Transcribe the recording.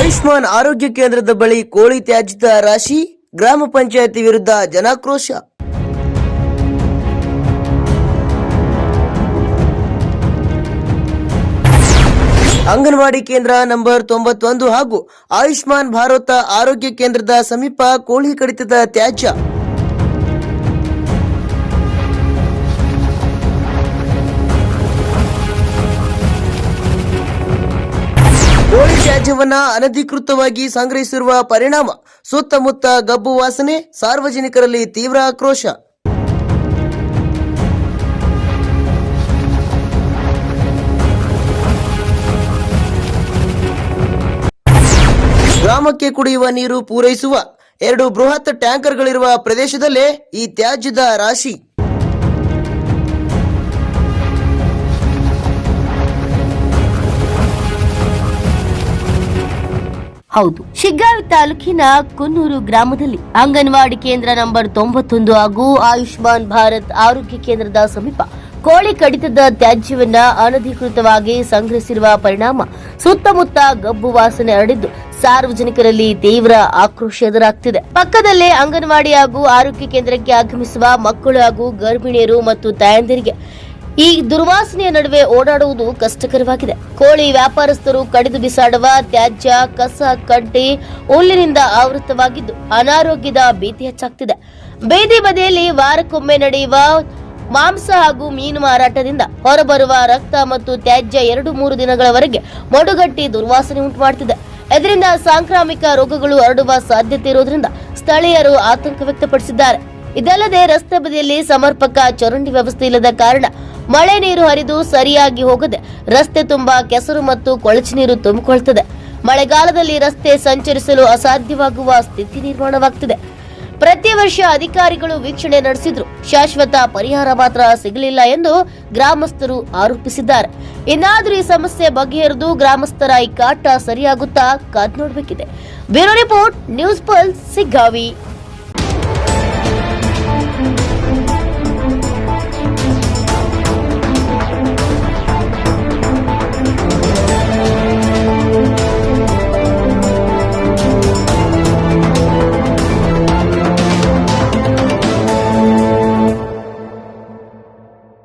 ಆಯುಷ್ಮಾನ್ ಆರೋಗ್ಯ ಕೇಂದ್ರದ ಬಳಿ ಕೋಳಿ ತ್ಯಾಜ್ಯದ ರಾಶಿ, ಗ್ರಾಮ ಪಂಚಾಯತಿ ವಿರುದ್ಧ ಜನಾಕ್ರೋಶ. ಅಂಗನವಾಡಿ ಕೇಂದ್ರ ನಂಬರ್ 91 ಹಾಗೂ ಆಯುಷ್ಮಾನ್ ಭಾರತ ಆರೋಗ್ಯ ಕೇಂದ್ರದ ಸಮೀಪ ಕೋಳಿ ಕಡಿತದ ತ್ಯಾಜ್ಯ. ಕೋಳಿ ತ್ಯಾಜ್ಯವನ್ನ ಅನಧಿಕೃತವಾಗಿ ಸಂಗ್ರಹಿಸಿರುವ ಪರಿಣಾಮ ಸುತ್ತಮುತ್ತ ಗಬ್ಬು ವಾಸನೆ, ಸಾರ್ವಜನಿಕರಲ್ಲಿ ತೀವ್ರ ಆಕ್ರೋಶ. ಗ್ರಾಮಕ್ಕೆ ಕುಡಿಯುವ ನೀರು ಪೂರೈಸುವ 2 ಬೃಹತ್ ಟ್ಯಾಂಕರ್ಗಳಿರುವ ಪ್ರದೇಶದಲ್ಲೇ ಈ ತ್ಯಾಜ್ಯದ ರಾಶಿ. ಹೌದು, ಶಿಗ್ಗಾವಿ ತಾಲೂಕಿನ ಕುನ್ನೂರು ಗ್ರಾಮದಲ್ಲಿ ಅಂಗನವಾಡಿ ಕೇಂದ್ರ ನಂಬರ್ 91 ಹಾಗೂ ಆಯುಷ್ಮಾನ್ ಭಾರತ್ ಆರೋಗ್ಯ ಕೇಂದ್ರದ ಸಮೀಪ ಕೋಳಿ ಕಡಿತದ ತ್ಯಾಜ್ಯವನ್ನ ಅನಧಿಕೃತವಾಗಿ ಸಂಗ್ರಹಿಸಿರುವ ಪರಿಣಾಮ ಸುತ್ತಮುತ್ತ ಗಬ್ಬು ವಾಸನೆ ಹರಡಿದ್ದು ಸಾರ್ವಜನಿಕರಲ್ಲಿ ತೀವ್ರ ಆಕ್ರೋಶ ಎದುರಾಗ್ತಿದೆ. ಪಕ್ಕದಲ್ಲೇ ಅಂಗನವಾಡಿ ಹಾಗೂ ಆರೋಗ್ಯ ಕೇಂದ್ರಕ್ಕೆ ಆಗಮಿಸುವ ಮಕ್ಕಳು ಹಾಗೂ ಗರ್ಭಿಣಿಯರು ಮತ್ತು ತಾಯಂದಿರಿಗೆ ಈ ದುರ್ವಾಸನೆಯ ನಡುವೆ ಓಡಾಡುವುದು ಕಷ್ಟಕರವಾಗಿದೆ. ಕೋಳಿ ವ್ಯಾಪಾರಸ್ಥರು ಕಡಿದು ಬಿಸಾಡುವ ತ್ಯಾಜ್ಯ, ಕಸ, ಕಡ್ಡಿ, ಹುಲ್ಲಿನಿಂದ ಆವೃತವಾಗಿದ್ದು ಅನಾರೋಗ್ಯದ ಭೀತಿ ಹೆಚ್ಚಾಗ್ತಿದೆ. ಬೀದಿ ಬದಿಯಲ್ಲಿ ವಾರಕ್ಕೊಮ್ಮೆ ನಡೆಯುವ ಮಾಂಸ ಹಾಗೂ ಮೀನು ಮಾರಾಟದಿಂದ ಹೊರಬರುವ ರಕ್ತ ಮತ್ತು ತ್ಯಾಜ್ಯ 2-3 ದಿನಗಳವರೆಗೆ ಮಡುಗಟ್ಟಿ ದುರ್ವಾಸನೆ ಉಂಟು ಮಾಡುತ್ತಿದೆ. ಇದರಿಂದ ಸಾಂಕ್ರಾಮಿಕ ರೋಗಗಳು ಹರಡುವ ಸಾಧ್ಯತೆ ಇರುವುದರಿಂದ ಸ್ಥಳೀಯರು ಆತಂಕ ವ್ಯಕ್ತಪಡಿಸಿದ್ದಾರೆ. ಇದಲ್ಲದೆ ರಸ್ತೆ ಬದಿಯಲ್ಲಿ ಸಮರ್ಪಕ ಚರಂಡಿ ವ್ಯವಸ್ಥೆ ಇಲ್ಲದ ಕಾರಣ ಮಳೆ ನೀರು ಹರಿದು ಸರಿಯಾಗಿ ಹೋಗದೆ ರಸ್ತೆ ತುಂಬಾ ಕೆಸರು ಮತ್ತು ಕೊಳಚೆ ನೀರು ತುಂಬಿಕೊಳ್ಳುತ್ತದೆ. ಮಳೆಗಾಲದಲ್ಲಿ ರಸ್ತೆ ಸಂಚರಿಸಲು ಅಸಾಧ್ಯವಾಗುವ ಸ್ಥಿತಿ ನಿರ್ಮಾಣವಾಗುತ್ತಿದೆ. ಪ್ರತಿ ವರ್ಷ ಅಧಿಕಾರಿಗಳು ವೀಕ್ಷಣೆ ನಡೆಸಿದ್ರು ಶಾಶ್ವತ ಪರಿಹಾರ ಮಾತ್ರ ಸಿಗಲಿಲ್ಲ ಎಂದು ಗ್ರಾಮಸ್ಥರು ಆರೋಪಿಸಿದ್ದಾರೆ. ಇನ್ನಾದರೂ ಈ ಸಮಸ್ಯೆ ಬಗೆಹರಿದು ಗ್ರಾಮಸ್ಥರ ಈ ಕಾಟ ಸರಿಯಾಗುತ್ತಾ ಕಾದ್ ನೋಡಬೇಕಿದೆ. Bureau report, news pulse, Shiggavi.